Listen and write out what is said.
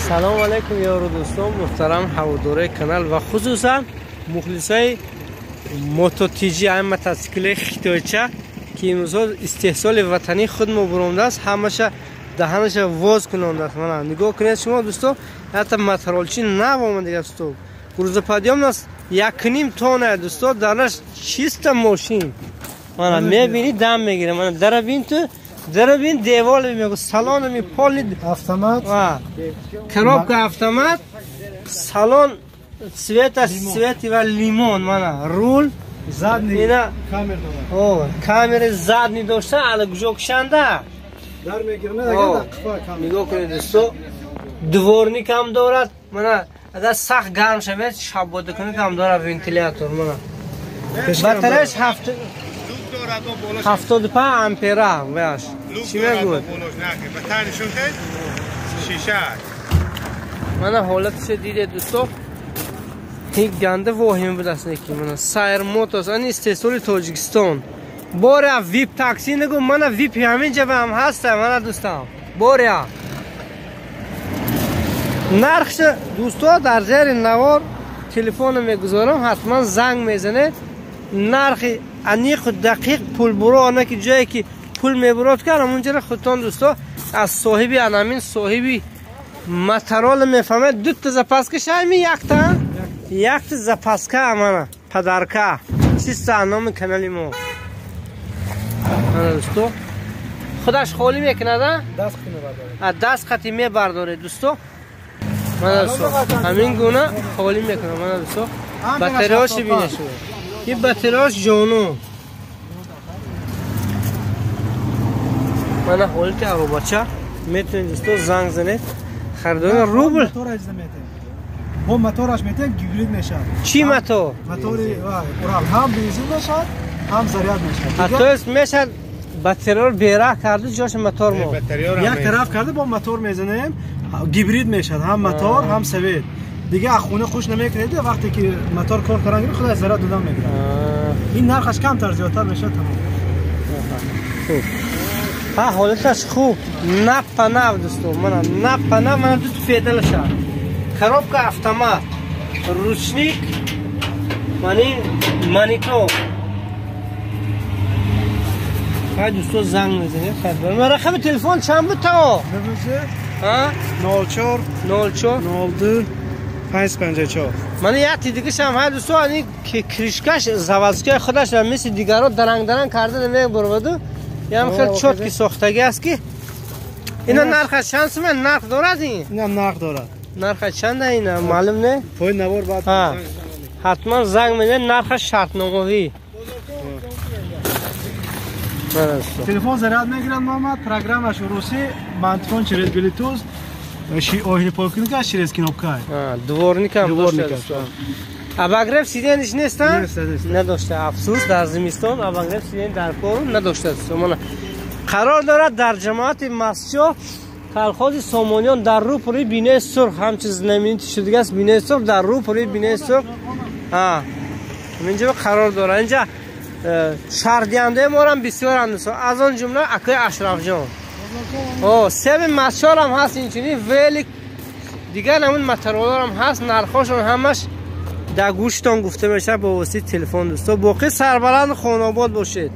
سلام علیکم یارو دوستان محترم هواداره کانال و خصوصا مخلصای موتو تی جی ام موتورسیکل خیتایچه که امروز استحصال وطنی خود ما برونده است، همشه دهنش واز کننده است. من نگاه کنید شما دوستان، حتی مترالچی نو آمده دوستان، روز پدیام است 1.5 تن دوستان درش 6 ماشین من میبینید دم میگیره. من در بین دیوال میگه سالن می پول автомат коробка автомат салон свет و لیمون من رول задний اینا камера дорад. камера задний داشته علی گوشکنده дар мегирад агар қифа камера نگاه کنید دوستان، دورنیک هم دارد. من اگر سخت گرم شود شب باد کنه هم داره ونتیلاتور. من باتریش 75 امپره باش. چی میگوید؟ من حالتش دیده دوستان، یک گنده واهمه بود است که من سایر موتورز این استحصال تاجیکستان باره ویپ تاکسی نگو. من ویپ همین جا هم هستم من دوستان. باره نرخش دوستان در زیر نوار تلفن میگذارم، حتما زنگ میزنید. نرخ انیق دقیق پول برو آنه که جایی که پول میبرد کردم اونجا خودتان دوستا از صاحبی انامین صاحبی مترال میفهمه. دو تا زپاسکه شایمی یک تا زپاسکه امانه پدرکه چیست نام کانالی ما دوستو. خودش خالی میکنه ده دست کنه دست خطی میبرداره دوستو. من دوستو همین گونه خالی میکنه. من دوستو بطریاش بینه شو، این بطریاش جانو من حال که رو بچه میتونید دوستو زنگ زنید خریدن روبل. موتور اجازه میده با موتورش میته گیبرید میشه. چی موتور؟ موتوری اورال هم بنزین میشه هم ضریات میشه. حتی اسم میشه بطری رو بیراه کرده جاش موتور ما یک طرف کرده با موتور میزنیم گیبرید میشه، هم موتور هم سوید دیگه. خونه خوش نمیکنه وقتی که موتور کار کنه خودش ضرر دادن میگیره. این نرخش کم تر زیادتر میشه تمام. ها حالتش خوب نپ دوستو. من دو پیدل شد коробка автомат ручник مانیتور. های دوستو زنگ میزنید خدمت من. رقم تلفن چند بود تا؟ ها 04 02 554. من یه دیگه شم های دوستو این که کریشکش زوازکی خودش و مثل دیگران درنگ کرده نمیبرود. یه خیلی چوت که ساختگی است که اینا نرخش چند سمن نرخ دارد؟ اینم نرخ دارد. نرخش چنده اینا معلوم نه؟ پای نوار بعد حتما زنگ میده. نرخش شرطنامه‌ای. تلفن زراد میگیرن محمد پروگرامش روسی منطقون через bluetooth اوهی پاکینگا через кнопка. دورنیک هم داشته. اباگرف سیدنش نیستن؟ نداشته. افسوس در زمستان اباگرف سیدن در کار نداشته است. من قرار دارد در جماعت مسجد کالخوز سامانیان در رو پروی بینه سرخ هم چیز نمیدید شده است. بینه سرخ در رو پروی بینه سرخ اینجا قرار داره. اینجا شهردینده ما هم بسیار اندسا از آن جمله اکای اشرف جان سب مسجد هم هست اینچنین ولی دیگر همون مترالار هم هست. نرخاشون همش در گوشتان گفته میشه با واسطه تلفن دوستا. باقی سربلند خاناباد باشید.